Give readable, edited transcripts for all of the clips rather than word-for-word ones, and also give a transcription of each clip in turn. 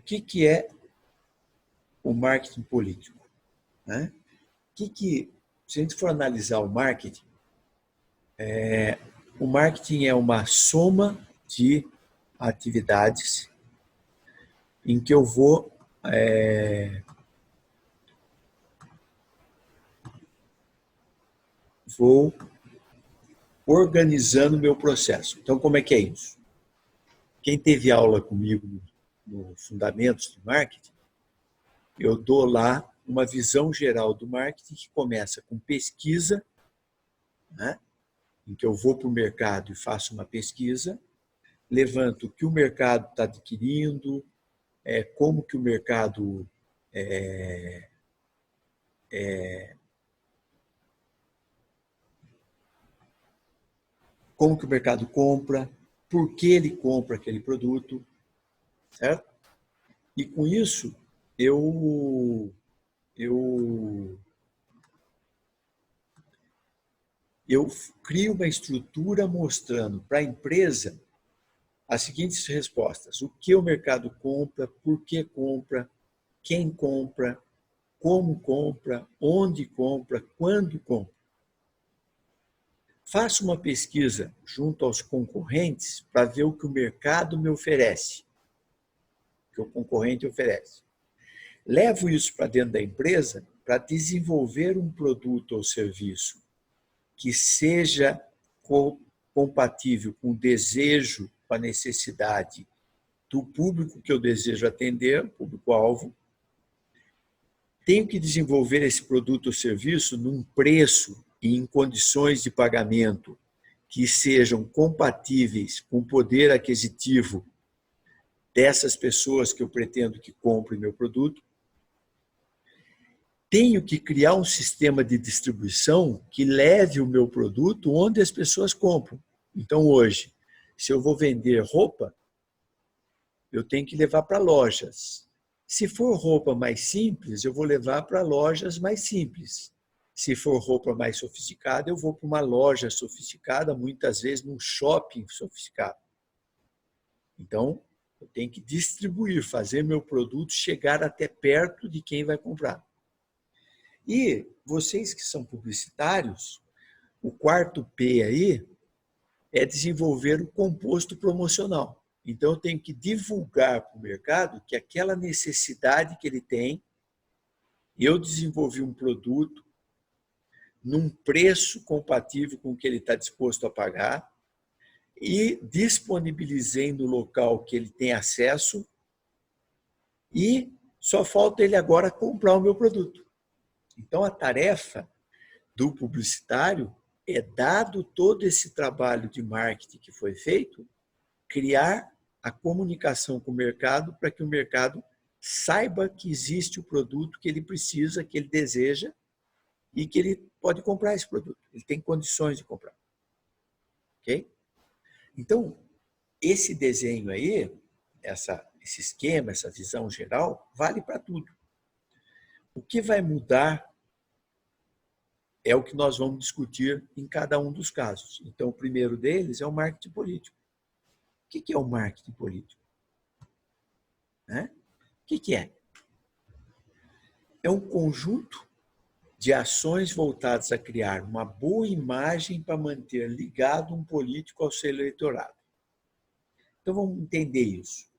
que é o marketing político, né? Se a gente for analisar o marketing é uma soma de atividades em que eu vou organizando o meu processo. Então, como é que é isso? Quem teve aula comigo no Fundamentos do Marketing, eu dou lá uma visão geral do marketing que começa com pesquisa, né? Em que eu vou para o mercado e faço uma pesquisa, levanto o que o mercado está adquirindo, como que o mercado compra, por que ele compra aquele produto, certo? E com isso eu crio uma estrutura mostrando para a empresa as seguintes respostas: o que o mercado compra, por que compra, quem compra, como compra, onde compra, quando compra. Faço uma pesquisa junto aos concorrentes para ver o que o mercado me oferece, o que o concorrente oferece. Levo isso para dentro da empresa para desenvolver um produto ou serviço que seja compatível com o desejo, com a necessidade do público que eu desejo atender, público-alvo. Tenho que desenvolver esse produto ou serviço num preço e em condições de pagamento que sejam compatíveis com o poder aquisitivo dessas pessoas que eu pretendo que comprem meu produto. Tenho que criar um sistema de distribuição que leve o meu produto onde as pessoas compram. Então, hoje, se eu vou vender roupa, eu tenho que levar para lojas. Se for roupa mais simples, eu vou levar para lojas mais simples. Se for roupa mais sofisticada, eu vou para uma loja sofisticada, muitas vezes num shopping sofisticado. Então, eu tenho que distribuir, fazer meu produto chegar até perto de quem vai comprar. E vocês que são publicitários, o quarto P aí é desenvolver o composto promocional. Então, eu tenho que divulgar para o mercado que aquela necessidade que ele tem, eu desenvolvi um produto num preço compatível com o que ele está disposto a pagar e disponibilizei no local que ele tem acesso e só falta ele agora comprar o meu produto. Então, a tarefa do publicitário é, dado todo esse trabalho de marketing que foi feito, criar a comunicação com o mercado para que o mercado saiba que existe o produto que ele precisa, que ele deseja e que ele pode comprar esse produto. Ele tem condições de comprar. Ok? Então, esse desenho aí, esse esquema, essa visão geral, vale para tudo. O que vai mudar é o que nós vamos discutir em cada um dos casos. Então, o primeiro deles é o marketing político. O que é o marketing político? O que é? É um conjunto de ações voltadas a criar uma boa imagem para manter ligado um político ao seu eleitorado. Então, vamos entender isso.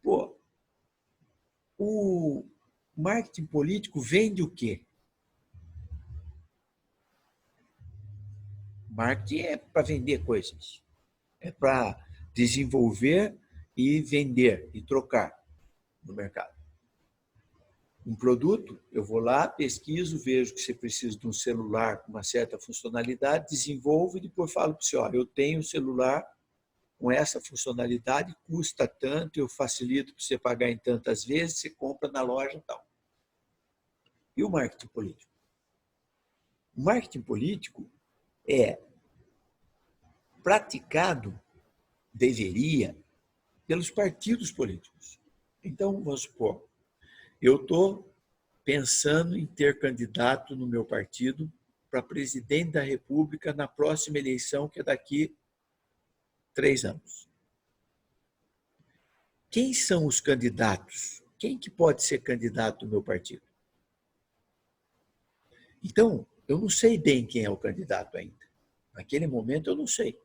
Pô, o marketing político vende o quê? Marketing é para vender coisas. É para desenvolver e vender e trocar no mercado. Um produto, eu vou lá, pesquiso, vejo que você precisa de um celular com uma certa funcionalidade, desenvolvo e depois falo para você, ó, eu tenho um celular com essa funcionalidade, custa tanto, eu facilito para você pagar em tantas vezes, você compra na loja e tal. E o marketing político? O marketing político é praticado, deveria, pelos partidos políticos. Então, vamos supor, eu estou pensando em ter candidato no meu partido para presidente da República na próxima eleição, que é daqui 3 anos. O quem são os candidatos? Quem que pode ser candidato do meu partido? Então, eu não sei bem quem é o candidato ainda. Naquele momento, eu não sei.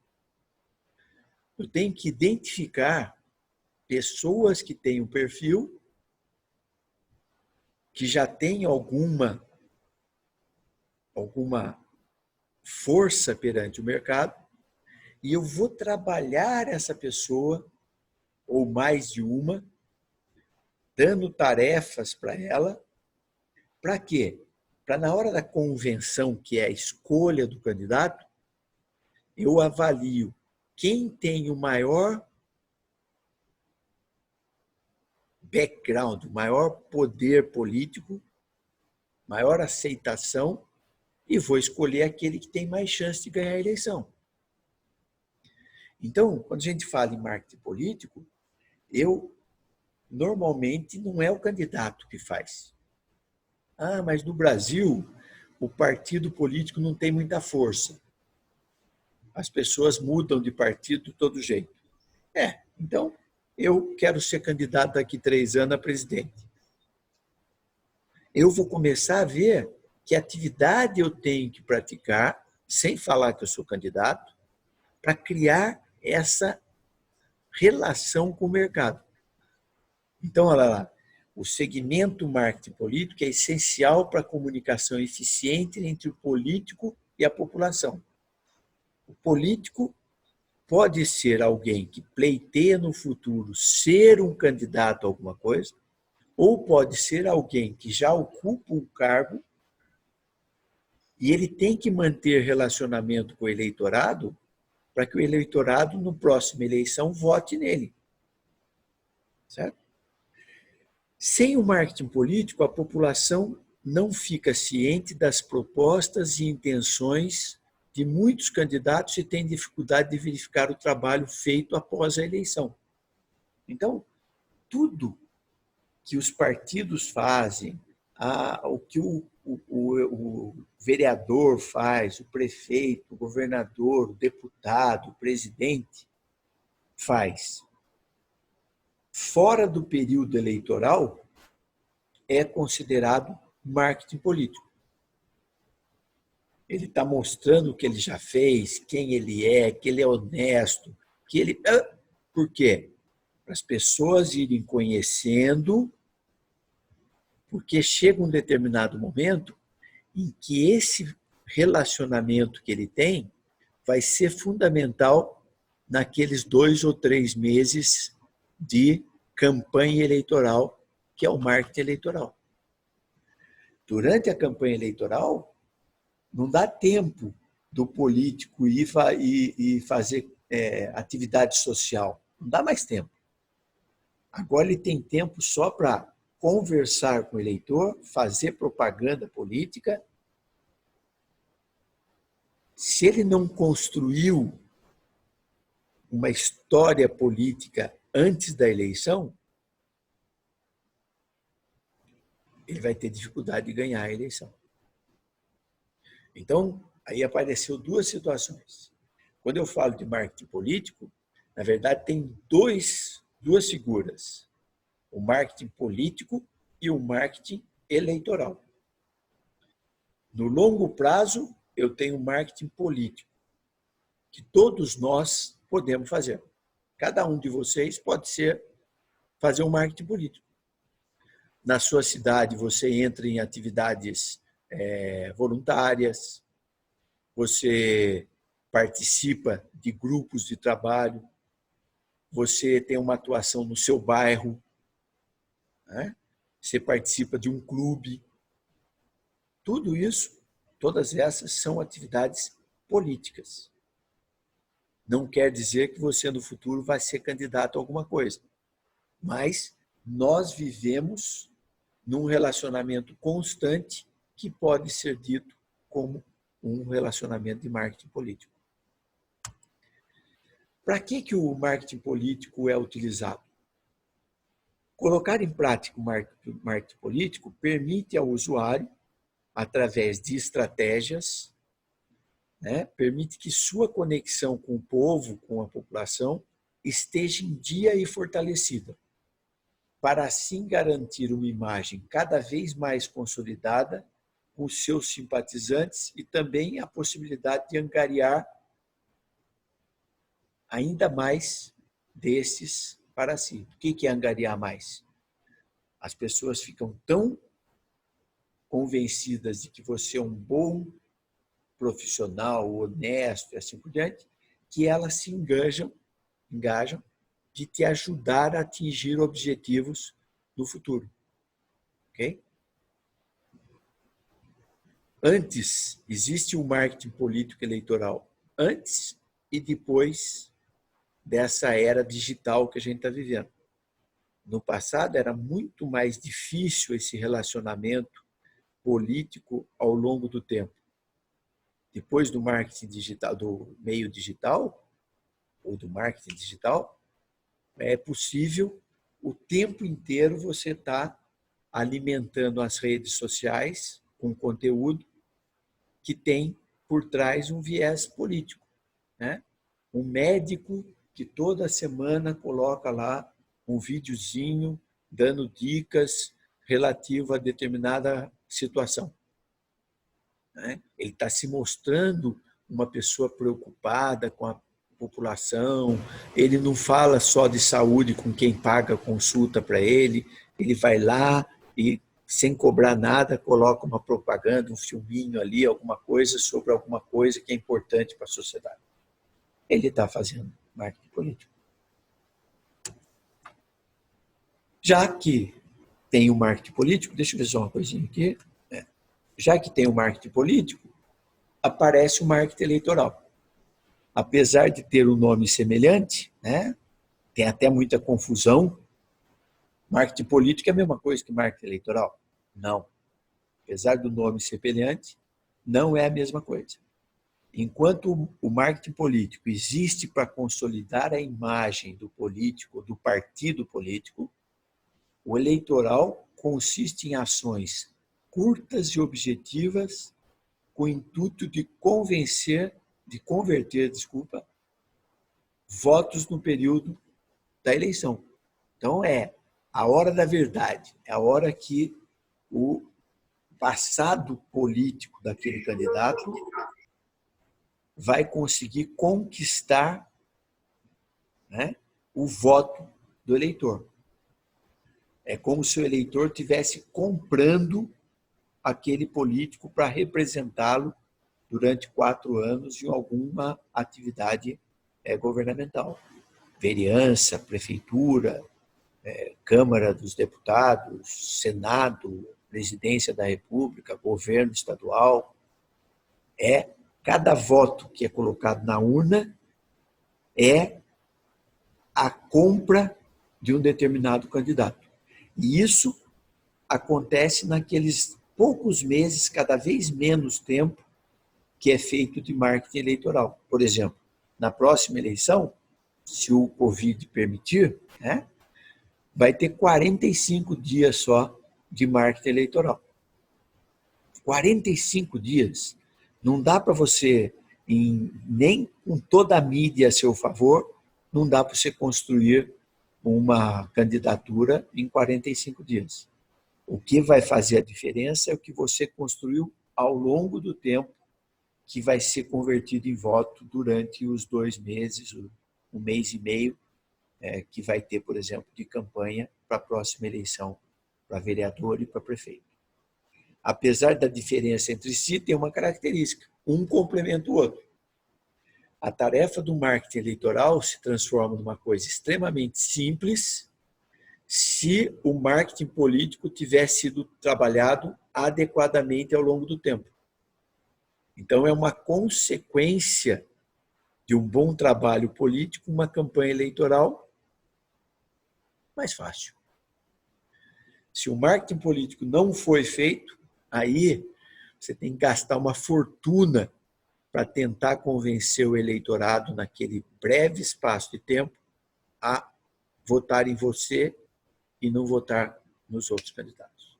Eu tenho que identificar pessoas que têm um perfil, que já têm alguma força perante o mercado, e eu vou trabalhar essa pessoa, ou mais de uma, dando tarefas para ela. Para quê? Para na hora da convenção, que é a escolha do candidato, eu avalio quem tem o maior background, o maior poder político, maior aceitação, e vou escolher aquele que tem mais chance de ganhar a eleição. Então, quando a gente fala em marketing político, normalmente não é o candidato que faz. Ah, mas no Brasil, o partido político não tem muita força. As pessoas mudam de partido de todo jeito. Então, eu quero ser candidato daqui 3 anos a presidente. Eu vou começar a ver que atividade eu tenho que praticar, sem falar que eu sou candidato, para criar essa relação com o mercado. Então, olha lá, o segmento marketing político é essencial para a comunicação eficiente entre o político e a população. O político pode ser alguém que pleiteia no futuro ser um candidato a alguma coisa, ou pode ser alguém que já ocupa um cargo e ele tem que manter relacionamento com o eleitorado para que o eleitorado, no próxima eleição, vote nele. Certo? Sem o marketing político, a população não fica ciente das propostas e intenções de muitos candidatos e tem dificuldade de verificar o trabalho feito após a eleição. Então, tudo que os partidos fazem, o que o vereador faz, o prefeito, o governador, o deputado, o presidente faz, fora do período eleitoral, é considerado marketing político. Ele está mostrando o que ele já fez, quem ele é, que ele é honesto, que ele... Por quê? Para as pessoas irem conhecendo, porque chega um determinado momento em que esse relacionamento que ele tem vai ser fundamental naqueles 2 ou 3 meses de campanha eleitoral, que é o marketing eleitoral. Durante a campanha eleitoral, não dá tempo do político ir fazer atividade social. Não dá mais tempo. Agora ele tem tempo só para conversar com o eleitor, fazer propaganda política. Se ele não construiu uma história política antes da eleição, ele vai ter dificuldade de ganhar a eleição. Então, aí apareceu 2 situações. Quando eu falo de marketing político, na verdade tem 2 figuras. O marketing político e o marketing eleitoral. No longo prazo, eu tenho marketing político, que todos nós podemos fazer. Cada um de vocês pode fazer um marketing político. Na sua cidade, você entra em atividades voluntárias, você participa de grupos de trabalho, você tem uma atuação no seu bairro, né? Você participa de um clube. Tudo isso, todas essas são atividades políticas. Não quer dizer que você no futuro vai ser candidato a alguma coisa, mas nós vivemos num relacionamento constante que pode ser dito como um relacionamento de marketing político. Para que o marketing político é utilizado? Colocar em prática o marketing político permite ao usuário, através de estratégias, permite que sua conexão com o povo, com a população, esteja em dia e fortalecida. para assim garantir uma imagem cada vez mais consolidada com seus simpatizantes e também a possibilidade de angariar ainda mais desses para si. O que é angariar mais? As pessoas ficam tão convencidas de que você é um bom profissional, honesto e assim por diante, que elas se engajam de te ajudar a atingir objetivos no futuro. Ok? Antes, existe um marketing político eleitoral, antes e depois dessa era digital que a gente está vivendo. No passado, era muito mais difícil esse relacionamento político ao longo do tempo. Depois do marketing digital, do meio digital, ou do marketing digital, é possível o tempo inteiro você estar alimentando as redes sociais com conteúdo que tem por trás um viés político, né? Um médico que toda semana coloca lá um videozinho dando dicas relativo a determinada situação, né? Ele está se mostrando uma pessoa preocupada com a população, ele não fala só de saúde com quem paga a consulta para ele, ele vai lá e, sem cobrar nada, coloca uma propaganda, um filminho ali, alguma coisa sobre alguma coisa que é importante para a sociedade. Ele está fazendo marketing político. Já que tem o marketing político, deixa eu ver só uma coisinha aqui. Já que tem o marketing político, aparece o marketing eleitoral. Apesar de ter um nome semelhante, né, tem até muita confusão. Marketing político é a mesma coisa que marketing eleitoral? Não. Apesar do nome semelhante, não é a mesma coisa. Enquanto o marketing político existe para consolidar a imagem do político, do partido político, o eleitoral consiste em ações curtas e objetivas com o intuito de converter, votos no período da eleição. Então, é a hora da verdade, é a hora que o passado político daquele candidato vai conseguir conquistar, né, o voto do eleitor. É como se o eleitor estivesse comprando aquele político para representá-lo durante 4 anos em alguma atividade governamental. Vereança, prefeitura, Câmara dos Deputados, Senado, Presidência da República, governo estadual. Cada voto que é colocado na urna é a compra de um determinado candidato. E isso acontece naqueles poucos meses, cada vez menos tempo, que é feito de marketing eleitoral. Por exemplo, na próxima eleição, se o Covid permitir, né, vai ter 45 dias só de marketing eleitoral. 45 dias. Não dá para você, nem com toda a mídia a seu favor, não dá para você construir uma candidatura em 45 dias. O que vai fazer a diferença é o que você construiu ao longo do tempo, que vai ser convertido em voto durante os 2 meses, um mês e meio, que vai ter, por exemplo, de campanha para a próxima eleição, para vereador e para prefeito. Apesar da diferença entre si, tem uma característica, um complementa o outro. A tarefa do marketing eleitoral se transforma numa coisa extremamente simples se o marketing político tiver sido trabalhado adequadamente ao longo do tempo. Então, é uma consequência de um bom trabalho político, uma campanha eleitoral mais fácil. Se o marketing político não foi feito, aí você tem que gastar uma fortuna para tentar convencer o eleitorado, naquele breve espaço de tempo, a votar em você e não votar nos outros candidatos.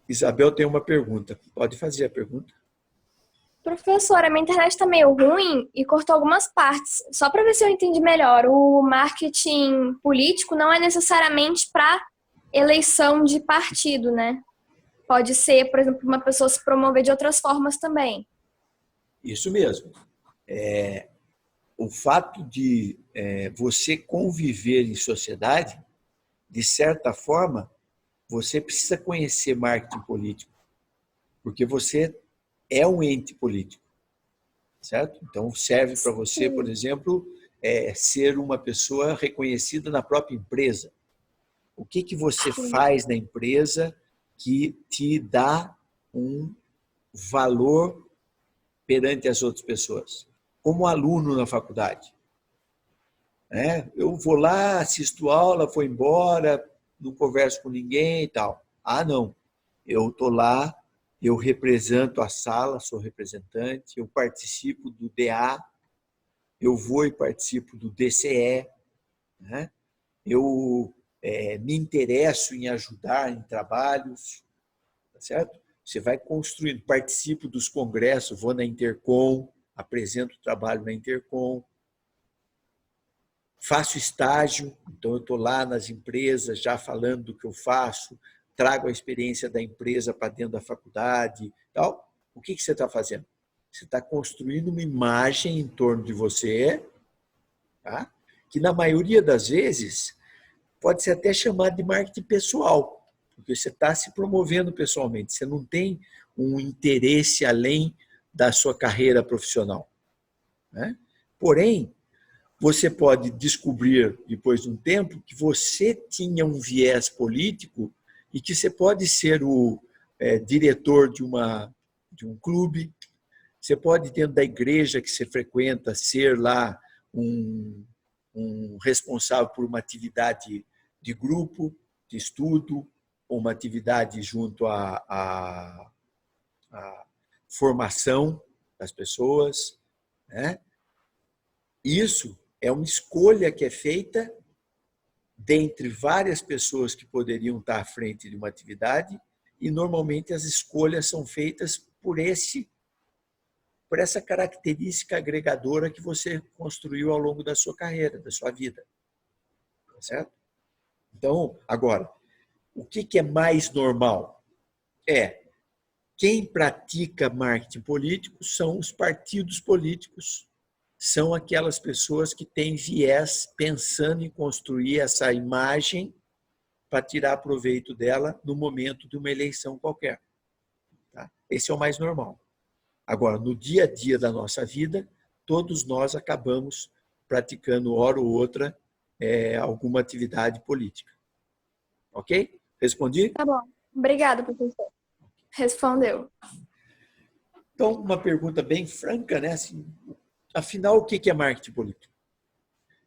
Isabel tem uma pergunta. Pode fazer a pergunta? Professora, a minha internet tá meio ruim e cortou algumas partes. Só para ver se eu entendi melhor, o marketing político não é necessariamente para eleição de partido, né? Pode ser, por exemplo, uma pessoa se promover de outras formas também. Isso mesmo. O fato de você conviver em sociedade, de certa forma, você precisa conhecer marketing político, porque você é um ente político, certo? Então, serve para você, por Sim, exemplo, ser uma pessoa reconhecida na própria empresa. O que você sim, faz na empresa que te dá um valor perante as outras pessoas? Como aluno na faculdade, né? Eu vou lá, assisto aula, vou embora, não converso com ninguém e tal. Ah, não. Eu estou lá, eu represento a sala, sou representante, eu participo do DA, eu vou e participo do DCE, né? Eu me interesso em ajudar em trabalhos, tá certo? Você vai construindo, participo dos congressos, vou na Intercom, apresento o trabalho na Intercom, faço estágio, então eu estou lá nas empresas já falando do que eu faço, trago a experiência da empresa para dentro da faculdade, tal. O que você está fazendo? Você está construindo uma imagem em torno de você, tá? Que na maioria das vezes pode ser até chamado de marketing pessoal, porque você está se promovendo pessoalmente, você não tem um interesse além da sua carreira profissional, né? Porém, você pode descobrir, depois de um tempo, que você tinha um viés político e que você pode ser o diretor de um clube, você pode, dentro da igreja que você frequenta, ser lá um, um responsável por uma atividade de grupo, de estudo, ou uma atividade junto à formação das pessoas, né? Isso é uma escolha que é feita dentre várias pessoas que poderiam estar à frente de uma atividade e normalmente as escolhas são feitas por essa característica agregadora que você construiu ao longo da sua carreira, da sua vida, tá certo? Então, agora, o que é mais normal? Quem pratica marketing político são os partidos políticos, são aquelas pessoas que têm viés pensando em construir essa imagem para tirar proveito dela no momento de uma eleição qualquer. Tá? Esse é o mais normal. Agora, no dia a dia da nossa vida, todos nós acabamos praticando, hora ou outra, alguma atividade política. Ok? Respondi? tá bom. Obrigada, professor. Respondeu. Então, uma pergunta bem franca, né? Assim, afinal, o que é marketing político?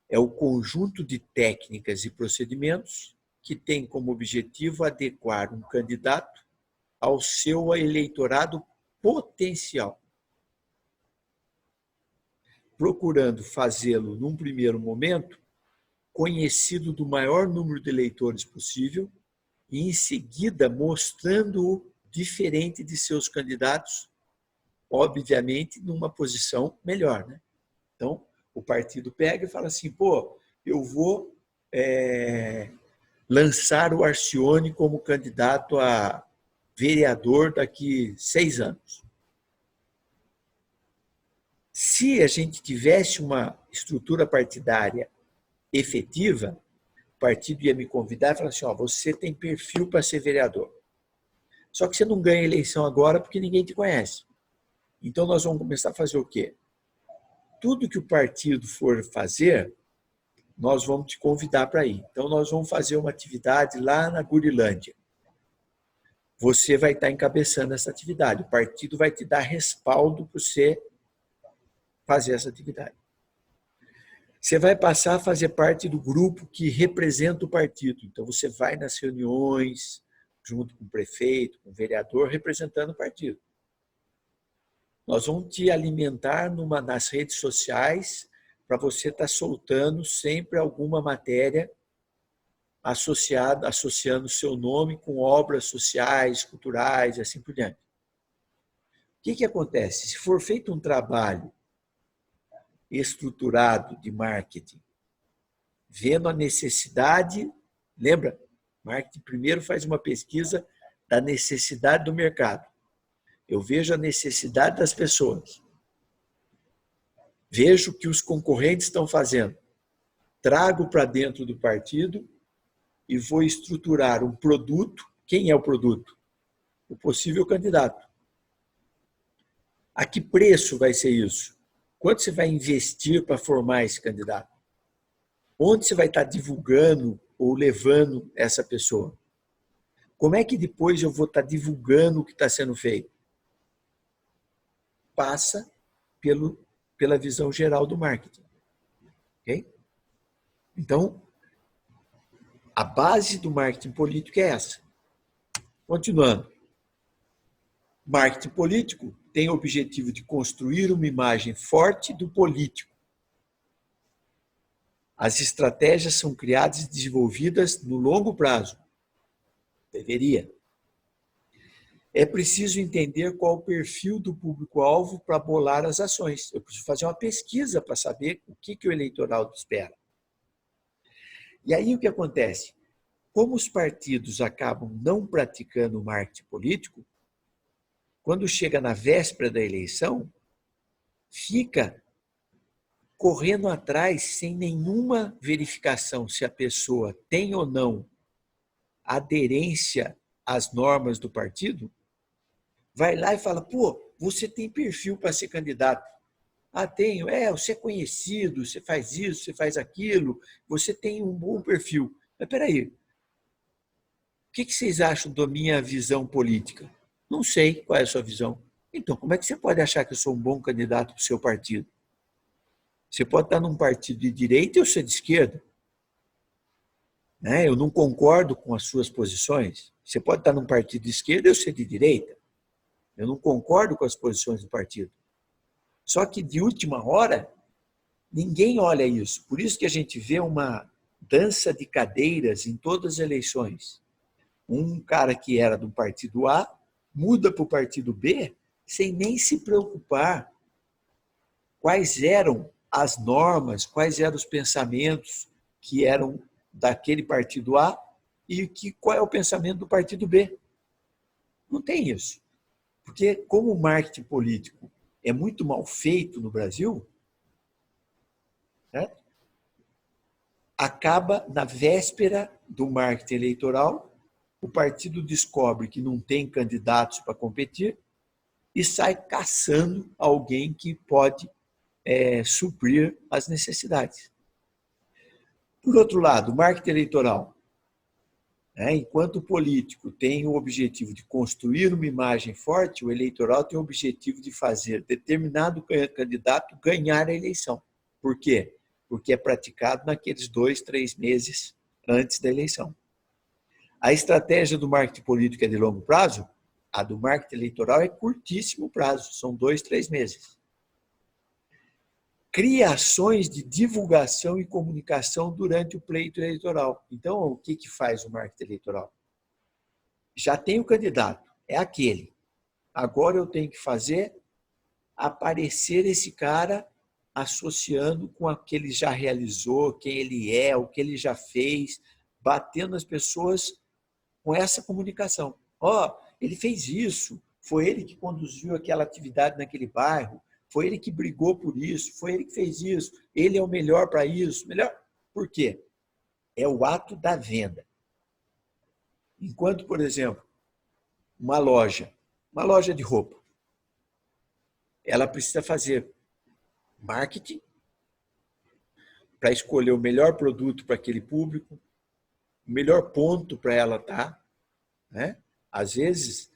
É o conjunto de técnicas e procedimentos que tem como objetivo adequar um candidato ao seu eleitorado potencial, procurando fazê-lo, num primeiro momento, conhecido do maior número de eleitores possível e, em seguida, mostrando-o diferente de seus candidatos, obviamente, numa posição melhor, né? Então, o partido pega e fala assim, pô, eu vou lançar o Arcione como candidato a vereador daqui 6 anos. Se a gente tivesse uma estrutura partidária efetiva, o partido ia me convidar e falar assim, ó, você tem perfil para ser vereador. Só que você não ganha eleição agora porque ninguém te conhece. Então nós vamos começar a fazer o quê? Tudo que o partido for fazer, nós vamos te convidar para ir. Então nós vamos fazer uma atividade lá na Gurilândia. Você vai estar encabeçando essa atividade. O partido vai te dar respaldo para você fazer essa atividade. Você vai passar a fazer parte do grupo que representa o partido. Então, você vai nas reuniões, junto com o prefeito, com o vereador, representando o partido. Nós vamos te alimentar nas redes sociais para você estar soltando sempre alguma matéria associando o seu nome com obras sociais, culturais e assim por diante. que acontece? Se for feito um trabalho estruturado de marketing, vendo a necessidade, lembra? Marketing primeiro faz uma pesquisa da necessidade do mercado. Eu vejo a necessidade das pessoas. Vejo o que os concorrentes estão fazendo. Trago para dentro do partido e vou estruturar um produto. Quem é o produto? O possível candidato. A que preço vai ser isso? Quanto você vai investir para formar esse candidato? Onde você vai estar divulgando ou levando essa pessoa? Como é que depois eu vou estar divulgando o que está sendo feito? Passa pela visão geral do marketing. Okay? Então, a base do marketing político é essa. Continuando. Marketing político tem o objetivo de construir uma imagem forte do político. As estratégias são criadas e desenvolvidas no longo prazo. Deveria. É preciso entender qual o perfil do público-alvo para bolar as ações. Eu preciso fazer uma pesquisa para saber o que o eleitorado espera. E aí o que acontece? Como os partidos acabam não praticando o marketing político, quando chega na véspera da eleição, fica correndo atrás sem nenhuma verificação se a pessoa tem ou não aderência às normas do partido, vai lá e fala, pô, você tem perfil para ser candidato. Ah, tenho. Você é conhecido, você faz isso, você faz aquilo, você tem um bom perfil. Mas peraí, o que vocês acham da minha visão política? Não sei qual é a sua visão. Então, como é que você pode achar que eu sou um bom candidato para o seu partido? Você pode estar num partido de direita e eu ser de esquerda. Eu não concordo com as suas posições. Você pode estar num partido de esquerda e eu ser de direita. Eu não concordo com as posições do partido. Só que, de última hora, ninguém olha isso. Por isso que a gente vê uma dança de cadeiras em todas as eleições. Um cara que era do partido A muda para o partido B sem nem se preocupar quais eram as normas, quais eram os pensamentos que eram daquele partido A e qual é o pensamento do partido B. Não tem isso. Porque como o marketing político é muito mal feito no Brasil, né, acaba na véspera do marketing eleitoral, o partido descobre que não tem candidatos para competir e sai caçando alguém que pode suprir as necessidades. Por outro lado, o marketing eleitoral, enquanto o político tem o objetivo de construir uma imagem forte, o eleitoral tem o objetivo de fazer determinado candidato ganhar a eleição. Por quê? Porque é praticado naqueles 2, 3 meses antes da eleição. A estratégia do marketing político é de longo prazo, a do marketing eleitoral é curtíssimo prazo, são 2, 3 meses. Cria ações de divulgação e comunicação durante o pleito eleitoral. Então, o que faz o marketing eleitoral? Já tem o candidato, é aquele. Agora eu tenho que fazer aparecer esse cara associando com o que ele já realizou, quem ele é, o que ele já fez, batendo as pessoas com essa comunicação. Ele fez isso, foi ele que conduziu aquela atividade naquele bairro, foi ele que brigou por isso, foi ele que fez isso, ele é o melhor para isso. Melhor. Por quê? É o ato da venda. Enquanto, por exemplo, uma loja de roupa, ela precisa fazer marketing para escolher o melhor produto para aquele público, o melhor ponto para ela estar. Às vezes,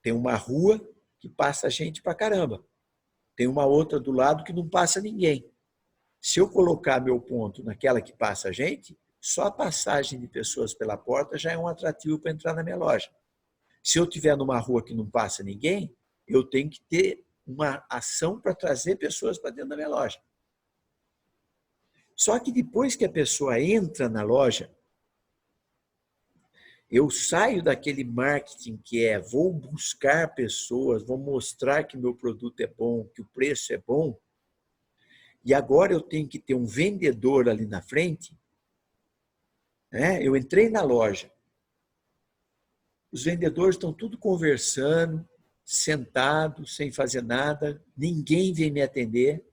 tem uma rua que passa gente para caramba. Tem uma outra do lado que não passa ninguém. Se eu colocar meu ponto naquela que passa gente, só a passagem de pessoas pela porta já é um atrativo para entrar na minha loja. Se eu estiver numa rua que não passa ninguém, eu tenho que ter uma ação para trazer pessoas para dentro da minha loja. Só que depois que a pessoa entra na loja, Eu saio daquele marketing que vou buscar pessoas, vou mostrar que meu produto é bom, que o preço é bom, e agora eu tenho que ter um vendedor ali na frente, né? Eu entrei na loja, os vendedores estão tudo conversando, sentados, sem fazer nada, ninguém vem me atender.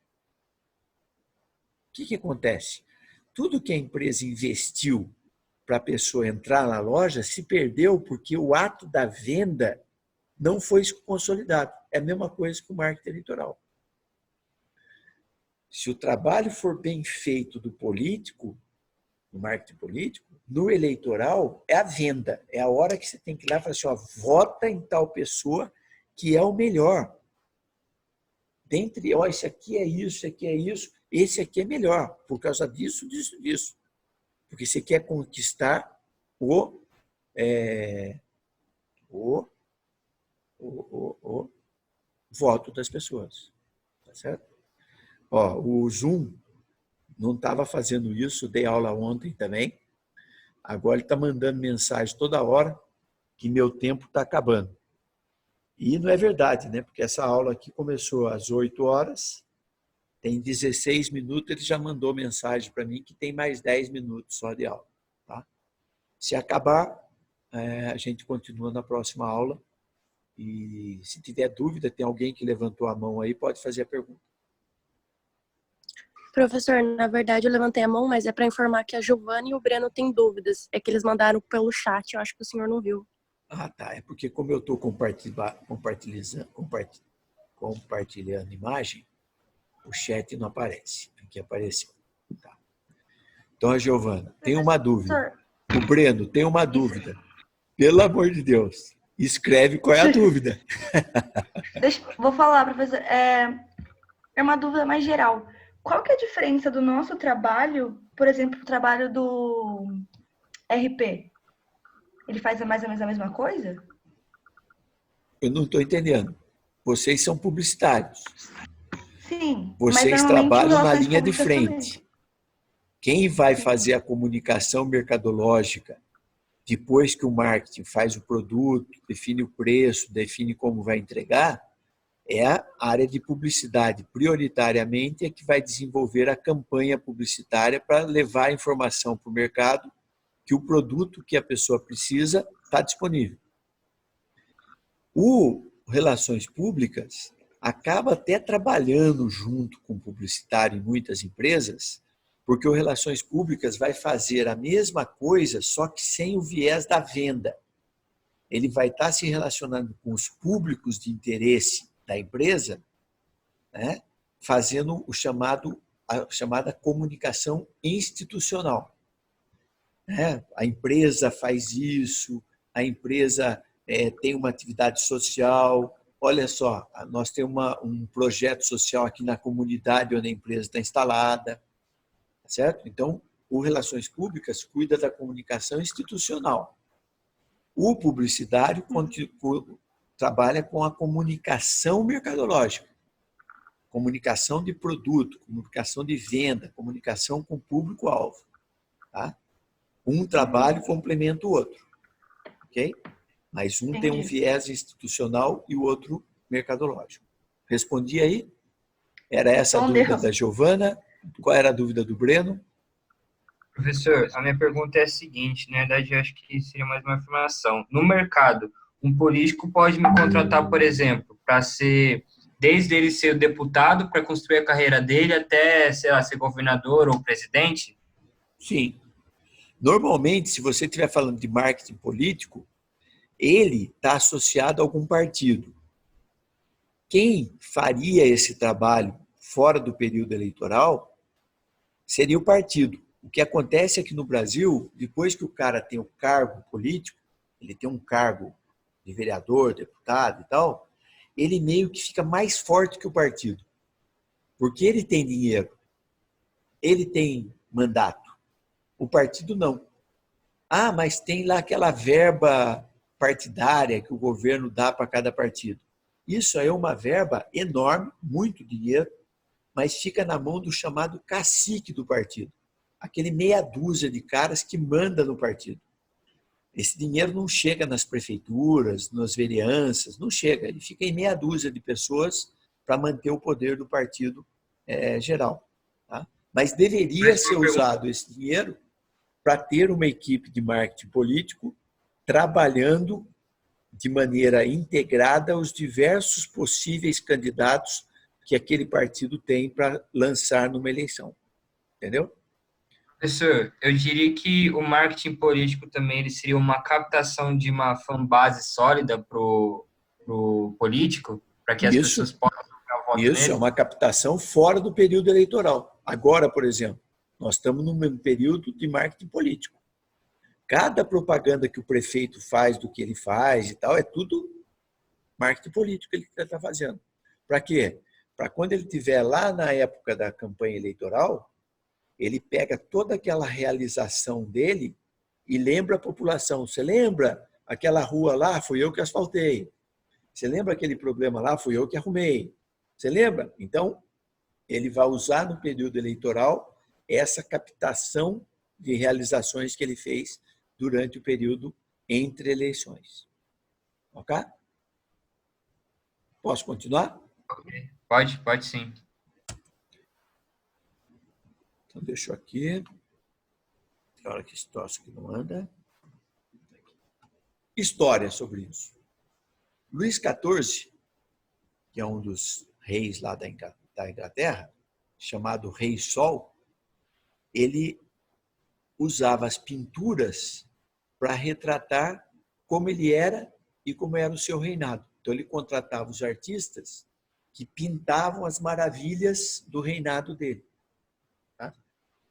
O que acontece? Tudo que a empresa investiu para a pessoa entrar na loja se perdeu porque o ato da venda não foi consolidado. É a mesma coisa que o marketing eleitoral. Se o trabalho for bem feito do político, no marketing político, no eleitoral é a venda. É a hora que você tem que ir lá e falar assim, ó, vota em tal pessoa que é o melhor. Dentre, ó, esse aqui é isso, esse aqui é isso, esse aqui é melhor, por causa disso, disso, disso. Porque você quer conquistar o voto das pessoas. Tá certo? Ó, o Zoom não estava fazendo isso, dei aula ontem também. Agora ele está mandando mensagem toda hora que meu tempo está acabando. E não é verdade, né? Porque essa aula aqui começou às 8 horas, tem 16 minutos, ele já mandou mensagem para mim que tem mais 10 minutos só de aula. Tá? Se acabar, a gente continua na próxima aula. E se tiver dúvida, tem alguém que levantou a mão aí, pode fazer a pergunta. Professor, na verdade eu levantei a mão, mas é para informar que a Giovana e o Breno têm dúvidas. É que eles mandaram pelo chat, eu acho que o senhor não viu. Ah, tá. É porque como eu estou compartilhando imagem, o chat não aparece. Aqui apareceu. Tá. Então, a Giovana tem uma dúvida. O Breno tem uma dúvida. Pelo amor de Deus, escreve qual é a dúvida. Vou falar, professor. É uma dúvida mais geral. Qual que é a diferença do nosso trabalho, por exemplo, o trabalho do RP? Ele faz mais ou menos a mesma coisa? Eu não estou entendendo. Vocês são publicitários. Sim. Vocês mas trabalham na linha de públicas frente. também. Quem vai fazer a comunicação mercadológica depois que o marketing faz o produto, define o preço, define como vai entregar, é a área de publicidade. Prioritariamente é que vai desenvolver a campanha publicitária para levar a informação para o mercado que o produto que a pessoa precisa está disponível. O Relações Públicas acaba até trabalhando junto com o publicitário em muitas empresas, porque o Relações Públicas vai fazer a mesma coisa, só que sem o viés da venda. Ele vai estar se relacionando com os públicos de interesse da empresa, né, fazendo a chamada comunicação institucional. A empresa faz isso, a empresa tem uma atividade social. Olha só, nós temos um projeto social aqui na comunidade onde a empresa está instalada. Certo? Então, o Relações Públicas cuida da comunicação institucional. O publicitário trabalha com a comunicação mercadológica, comunicação de produto, comunicação de venda, comunicação com o público-alvo. Tá? Um trabalho complementa o outro. Ok? Mas um tem um viés institucional e o outro mercadológico. Respondi aí? Era essa a dúvida da Giovana? Qual era a dúvida do Breno? Professor, a minha pergunta é a seguinte, na verdade, eu acho que seria mais uma informação. No mercado, um político pode me contratar, por exemplo, para ser, desde ele ser deputado, para construir a carreira dele, até, sei lá, ser governador ou presidente? Sim. Normalmente, se você estiver falando de marketing político, ele está associado a algum partido. Quem faria esse trabalho fora do período eleitoral seria o partido. O que acontece é que no Brasil, depois que o cara tem o cargo político, ele tem um cargo de vereador, deputado e tal, ele meio que fica mais forte que o partido. Porque ele tem dinheiro, ele tem mandato. O partido não. Ah, mas tem lá aquela verba partidária que o governo dá para cada partido. Isso é uma verba enorme, muito dinheiro, mas fica na mão do chamado cacique do partido. Aquele meia dúzia de caras que manda no partido. esse dinheiro não chega nas prefeituras, nas vereanças, não chega. Ele fica em meia dúzia de pessoas para manter o poder do partido geral. Tá? Mas deveria ser usado esse dinheiro para ter uma equipe de marketing político trabalhando de maneira integrada os diversos possíveis candidatos que aquele partido tem para lançar numa eleição. Entendeu? Professor, eu diria que o marketing político também ele seria uma captação de uma fanbase sólida pro político, para que as pessoas possam dar voto Isso nele. é uma captação fora do período eleitoral. Agora, por exemplo, nós estamos num período de marketing político. Cada propaganda que o prefeito faz do que ele faz e tal, é tudo marketing político que ele está fazendo. Para quê? Para quando ele estiver lá na época da campanha eleitoral, ele pega toda aquela realização dele e lembra a população. Você lembra aquela rua lá? Fui eu que asfaltei. Você lembra aquele problema lá? Fui eu que arrumei. Você lembra? Então, ele vai usar no período eleitoral essa captação de realizações que ele fez durante o período entre eleições. Ok? Posso continuar? Pode sim. Então, deixa eu aqui. Tem hora que esse troço aqui não anda. História sobre isso. Luís XIV, que é um dos reis lá da Inglaterra, chamado Rei Sol, ele usava as pinturas para retratar como ele era e como era o seu reinado. Então, ele contratava os artistas que pintavam as maravilhas do reinado dele. Tá?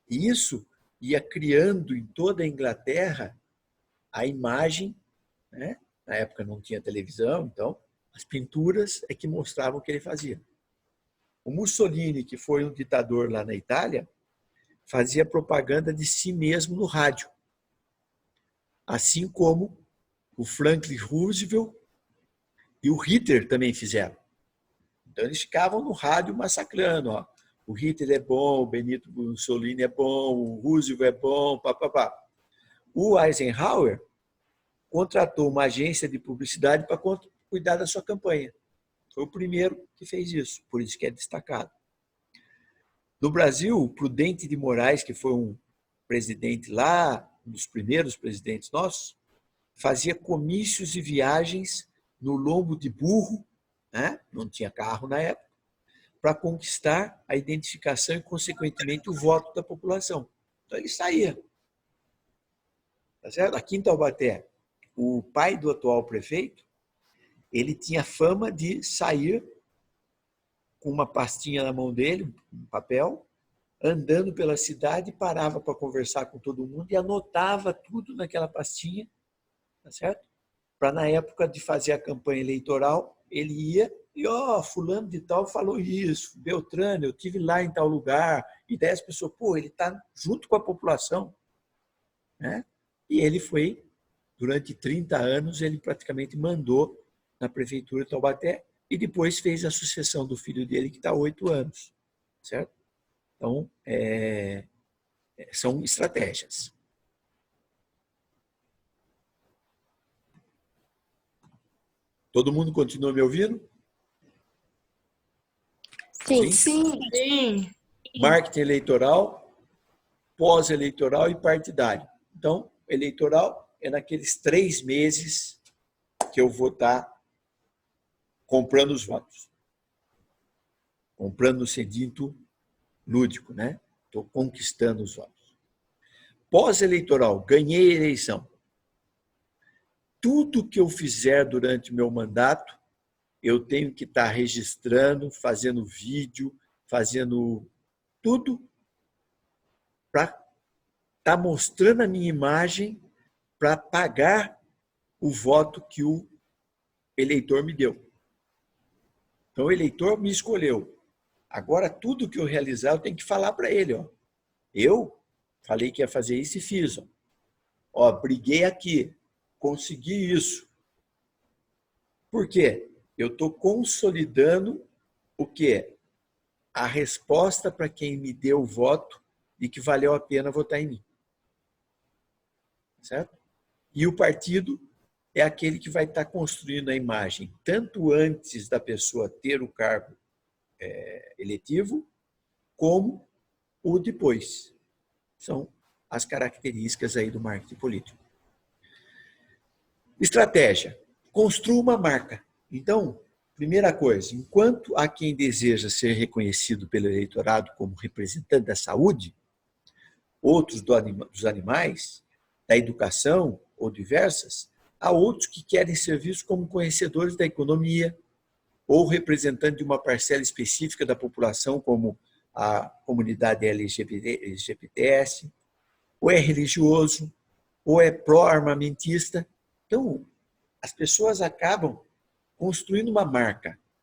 E isso ia criando em toda a Inglaterra a imagem, né? Na época não tinha televisão, então as pinturas é que mostravam o que ele fazia. O Mussolini, que foi um ditador lá na Itália, fazia propaganda de si mesmo no rádio. Assim como o Franklin Roosevelt e o Hitler também fizeram. Então eles ficavam no rádio massacrando. Ó. O Hitler é bom, o Benito Mussolini é bom, o Roosevelt é bom, papapá. O Eisenhower contratou uma agência de publicidade para cuidar da sua campanha. Foi o primeiro que fez isso, por isso que é destacado. No Brasil, o Prudente de Moraes, que foi um presidente lá, um dos primeiros presidentes nossos, fazia comícios e viagens no lombo de burro, né? Não tinha carro na época, para conquistar a identificação e, consequentemente, o voto da população. Então, ele saía. Tá certo? Aqui em Taubaté, o pai do atual prefeito, ele tinha fama de sair com uma pastinha na mão dele, um papel, andando pela cidade, parava para conversar com todo mundo e anotava tudo naquela pastinha, tá certo? Para, na época de fazer a campanha eleitoral, ele ia e, fulano de tal falou isso, Beltrano, eu estive lá em tal lugar, e daí as pessoas, ele está junto com a população, né? E ele foi, durante 30 anos, ele praticamente mandou na prefeitura de Taubaté e depois fez a sucessão do filho dele, que está há 8 anos, certo? Então, são estratégias. Todo mundo continua me ouvindo? Sim. Sim. Marketing eleitoral, pós-eleitoral e partidário. Então, eleitoral é naqueles 3 meses que eu vou estar comprando os votos. Comprando no sentido lúdico, né? Estou conquistando os votos. Pós-eleitoral, ganhei a eleição. Tudo que eu fizer durante o meu mandato, eu tenho que estar registrando, fazendo vídeo, fazendo tudo para estar mostrando a minha imagem para pagar o voto que o eleitor me deu. Então, o eleitor me escolheu. Agora, tudo que eu realizar, eu tenho que falar para ele. Eu falei que ia fazer isso e fiz. Briguei aqui, consegui isso. Por quê? Eu estou consolidando o quê? A resposta para quem me deu o voto de que valeu a pena votar em mim. Certo? E o partido é aquele que vai estar construindo a imagem, tanto antes da pessoa ter o cargo eletivo, como o depois. São as características aí do marketing político. Estratégia. Construa uma marca. Então, primeira coisa, enquanto há quem deseja ser reconhecido pelo eleitorado como representante da saúde, outros dos animais, da educação ou diversas, há outros que querem ser vistos como conhecedores da economia ou representantes de uma parcela específica da população, como a comunidade LGBTS, ou é religioso, ou é pró-armamentista. Então, as pessoas acabam construindo uma marca